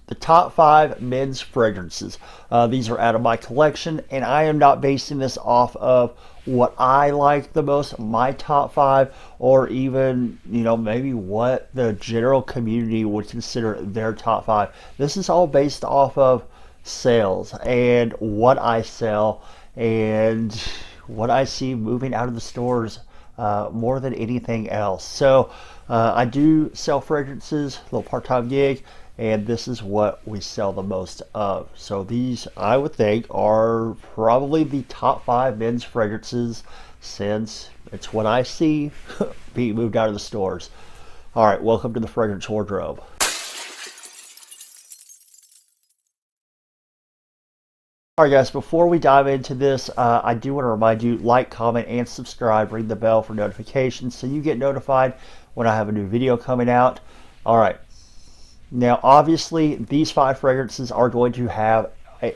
the top 5 men's fragrances. These are out of my collection, and I am not basing this off of what I like the most, my top 5, or even, maybe what the general community would consider their top 5. This is all based off of sales and what I sell and what I see moving out of the stores more than anything else. So I do sell fragrances, a little part-time gig, and this is what we sell the most of. So these, I would think, are probably the top 5 men's fragrances, since it's what I see being moved out of the stores. All right, welcome to the fragrance wardrobe. All right, guys, before we dive into this, I do want to remind you, like, comment, and subscribe. Ring the bell for notifications so you get notified when I have a new video coming out. All right. Now, obviously, these 5 fragrances are going to have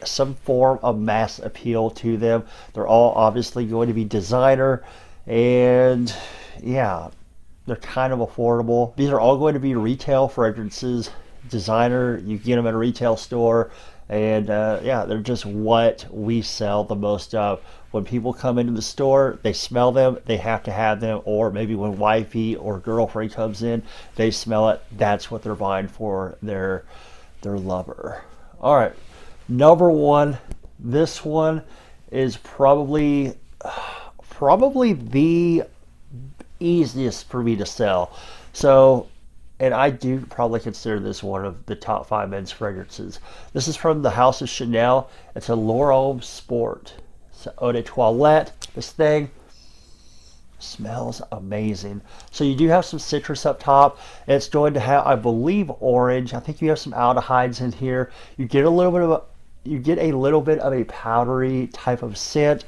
some form of mass appeal to them. They're all obviously going to be designer, and yeah, they're kind of affordable. These are all going to be retail fragrances, designer. You get them at a retail store, and yeah, they're just what we sell the most of. When people come into the store, they smell them, they have to have them, or maybe when wifey or girlfriend comes in, they smell it. That's what they're buying for their lover. All right, number 1. This one is probably the easiest for me to sell. So, and I do probably consider this one of the top 5 men's fragrances. This is from the House of Chanel. It's a L'Homme Sport. It's Eau de Toilette. This thing smells amazing. So you do have some citrus up top. It's going to have, I believe, orange. I think you have some aldehydes in here. You get a little bit of a powdery type of scent.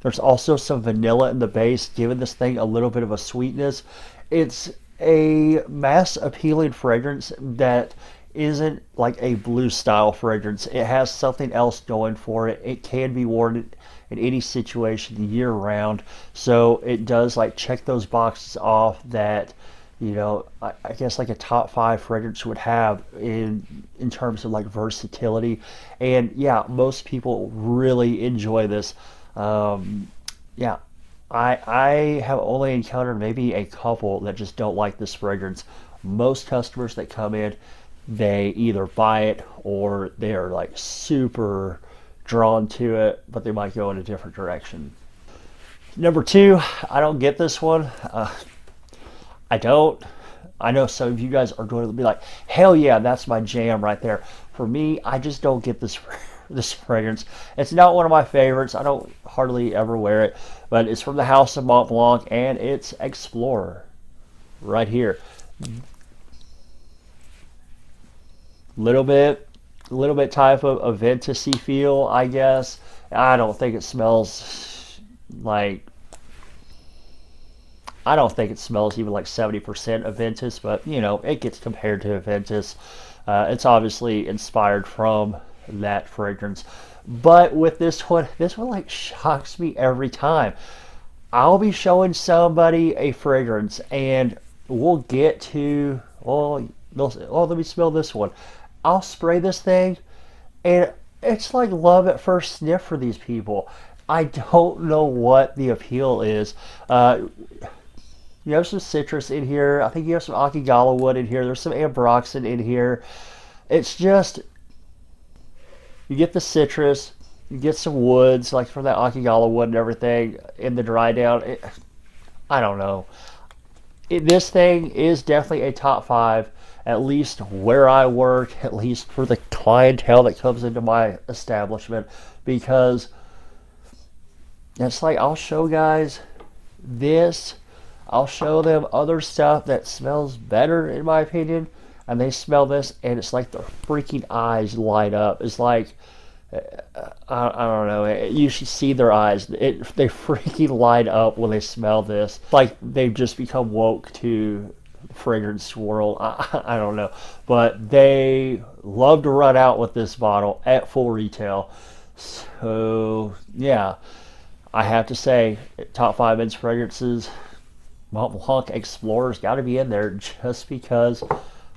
There's also some vanilla in the base, giving this thing a little bit of a sweetness. It's a mass appealing fragrance that isn't like a blue style fragrance. It has something else going for it. It can be worn in any situation year round. So it does like check those boxes off that, I guess like a top 5 fragrance would have in terms of like versatility. And yeah, most people really enjoy this. Yeah, I have only encountered maybe a couple that just don't like this fragrance. Most customers that come in, they either buy it or they're like super drawn to it, but they might go in a different direction. Number 2, I don't get this one. I don't. I know some of you guys are going to be like, hell yeah, that's my jam right there. For me, I just don't get this fragrance. It's not one of my favorites. I don't hardly ever wear it, but it's from the House of Montblanc, and it's Explorer right here. Little bit type of a ventusy feel, I guess. I don't think it smells like, I don't think it smells even like 70% of Ventus, but it gets compared to a Ventus. It's obviously inspired from that fragrance. But with this one like shocks me every time. I'll be showing somebody a fragrance and we'll get to, let me smell this one. I'll spray this thing and it's like love at first sniff for these people. I don't know what the appeal is. You have some citrus in here. I think you have some Akigala wood in here. There's some ambroxan in here. It's just, you get the citrus, you get some woods, like from that Akigala wood and everything in the dry down. I don't know. This thing is definitely a top 5, at least where I work, at least for the clientele that comes into my establishment, because it's like I'll show guys this, I'll show them other stuff that smells better in my opinion, and they smell this and it's like their freaking eyes light up. It's like, I don't know, you should see their eyes. They freaking light up when they smell this. It's like they've just become woke to the fragrance world. I don't know, but they love to run out with this bottle at full retail. So yeah, I have to say, top 5 men's fragrances, Montblanc Explorer's got to be in there just because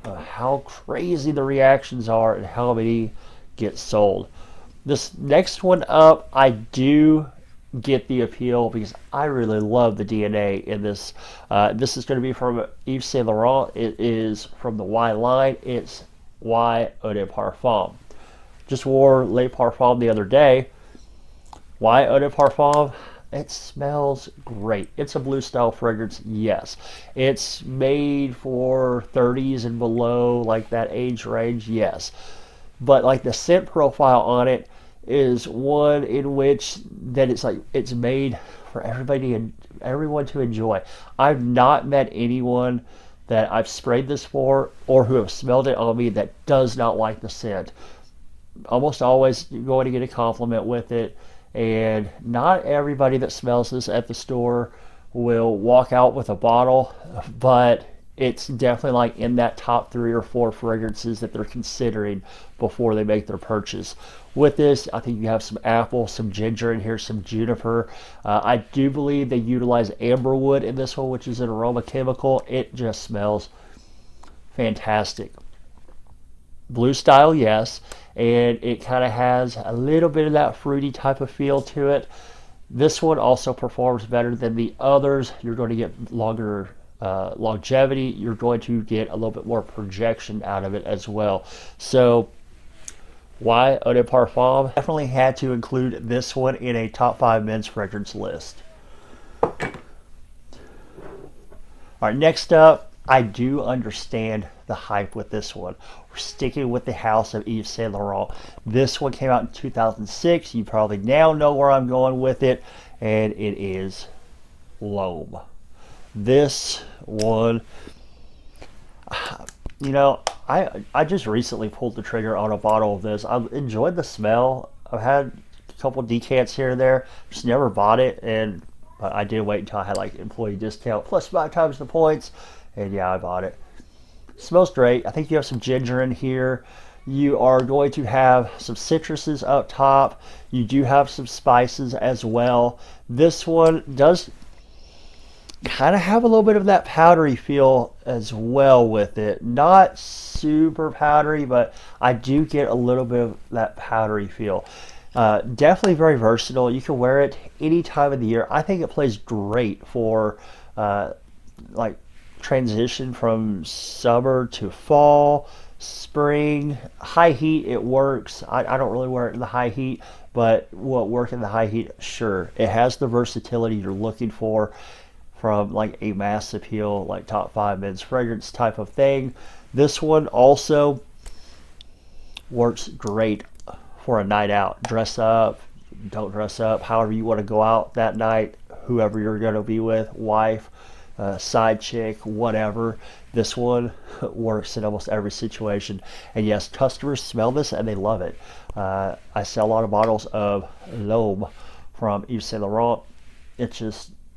how crazy the reactions are and how many get sold. This next one up, I do get the appeal because I really love the DNA in this. This is going to be from Yves Saint Laurent. It is from the Y line. It's Y Eau de Parfum. Just wore Le Parfum the other day. Y Eau de Parfum. It smells great. It's a blue style fragrance, yes. It's made for 30s and below, like that age range, yes. But like the scent profile on it is one in which that it's like it's made for everybody and everyone to enjoy. I've not met anyone that I've sprayed this for or who have smelled it on me that does not like the scent. Almost always you're going to get a compliment with it, and not everybody that smells this at the store will walk out with a bottle, but it's definitely like in that top 3 or 4 fragrances that they're considering before they make their purchase. With this, I think you have some apple, some ginger in here, some juniper. I do believe they utilize amberwood in this one, which is an aroma chemical. It just smells fantastic. Blue style, yes, and it kind of has a little bit of that fruity type of feel to it. This one also performs better than the others. You're going to get longer longevity. You're going to get a little bit more projection out of it as well. So Y Eau de Parfum, definitely had to include this one in a top 5 men's fragrance list. All right, next up, I do understand the hype with this one. We're sticking with the house of Yves Saint Laurent. This one came out in 2006. You probably now know where I'm going with it, and it is L'Homme. This one, you know, I just recently pulled the trigger on a bottle of this. I've enjoyed the smell. I've had a couple decants here and there. Just never bought it, and I did wait until I had like employee discount plus 5 times the points, and yeah, I bought it. Smells great. I think you have some ginger in here. You are going to have some citruses up top. You do have some spices as well. This one does kind of have a little bit of that powdery feel as well with it. Not super powdery, but I do get a little bit of that powdery feel. Definitely very versatile. You can wear it any time of the year. I think it plays great for like transition from summer to fall, spring, high heat. It works. I don't really wear it in the high heat, but what work in the high heat, sure. It has the versatility you're looking for from like a mass appeal, like top 5 men's fragrance type of thing. This one also works great for a night out. Dress up, don't dress up, however you want to go out that night, whoever you're going to be with, wife, side chick, whatever. This one works in almost every situation. And yes, customers smell this and they love it. I sell a lot of bottles of L'Homme from Yves Saint Laurent.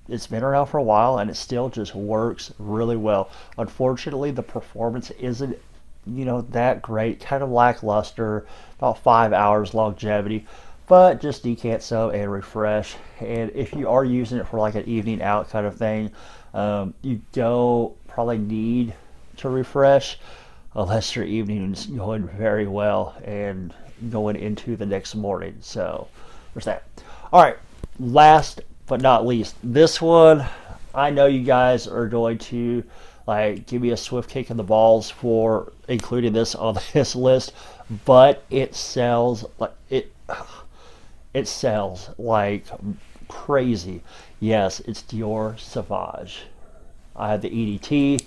It's been around for a while and it still just works really well. Unfortunately, the performance isn't, that great. Kind of lackluster. About 5 hours longevity. But just decant some and refresh. And if you are using it for like an evening out kind of thing, you don't probably need to refresh unless your evening is going very well and going into the next morning. So there's that. All right, last but not least, this one, I know you guys are going to like give me a swift kick in the balls for including this on this list, but it sells like crazy. Yes, it's Dior Sauvage. I have the EDT.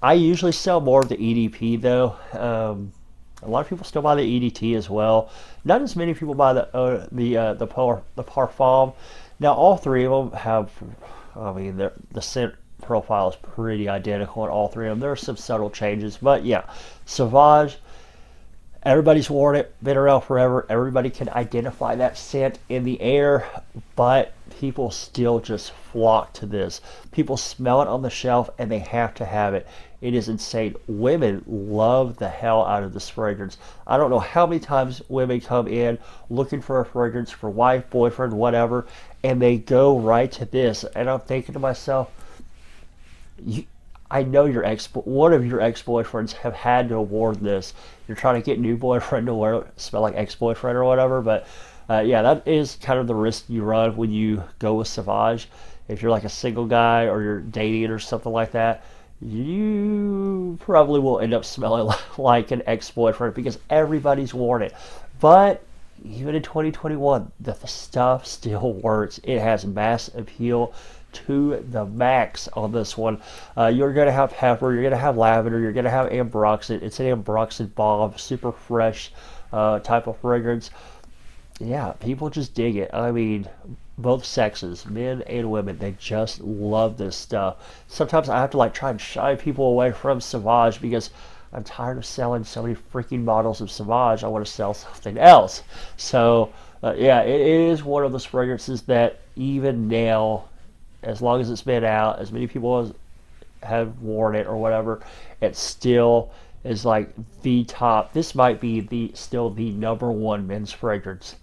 I usually sell more of the EDP though. A lot of people still buy the EDT as well. Not as many people buy the Parfum. Now all 3 of them have, the scent profile is pretty identical in all 3 of them. There are some subtle changes, but yeah, Sauvage. Everybody's worn it, been around forever. Everybody can identify that scent in the air, but people still just flock to this. People smell it on the shelf and they have to have it. It is insane. Women love the hell out of this fragrance. I don't know how many times women come in looking for a fragrance for wife, boyfriend, whatever, and they go right to this. And I'm thinking to myself, I know one of your ex-boyfriends have had to award this. You're trying to get new boyfriend to smell like ex-boyfriend or whatever, but yeah, that is kind of the risk you run when you go with Sauvage. If you're like a single guy or you're dating or something like that, you probably will end up smelling like an ex-boyfriend because everybody's worn it. But even in 2021, the stuff still works. It has mass appeal to the max on this one. You're going to have pepper, you're going to have lavender, you're going to have ambroxan. It's an ambroxan bomb, super fresh type of fragrance. Yeah, people just dig it. I mean, both sexes, men and women, they just love this stuff. Sometimes I have to like try and shy people away from Sauvage because I'm tired of selling so many freaking bottles of Sauvage. I want to sell something else. So, yeah, it is one of those fragrances that even now, as long as it's been out, as many people as have worn it or whatever, it still is like the top. This might be still the number one men's fragrance,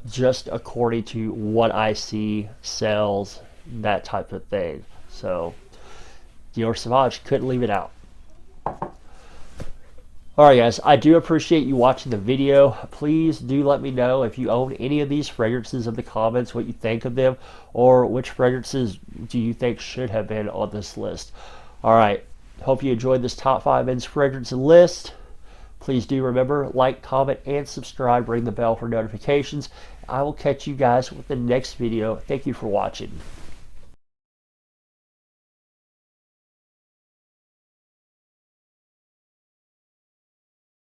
just according to what I see sells, that type of thing. So Dior Sauvage, couldn't leave it out. Alright guys, I do appreciate you watching the video. Please do let me know if you own any of these fragrances in the comments, what you think of them, or which fragrances do you think should have been on this list. Alright, hope you enjoyed this top 5 men's fragrance list. Please do remember, like, comment, and subscribe. Ring the bell for notifications. I will catch you guys with the next video. Thank you for watching.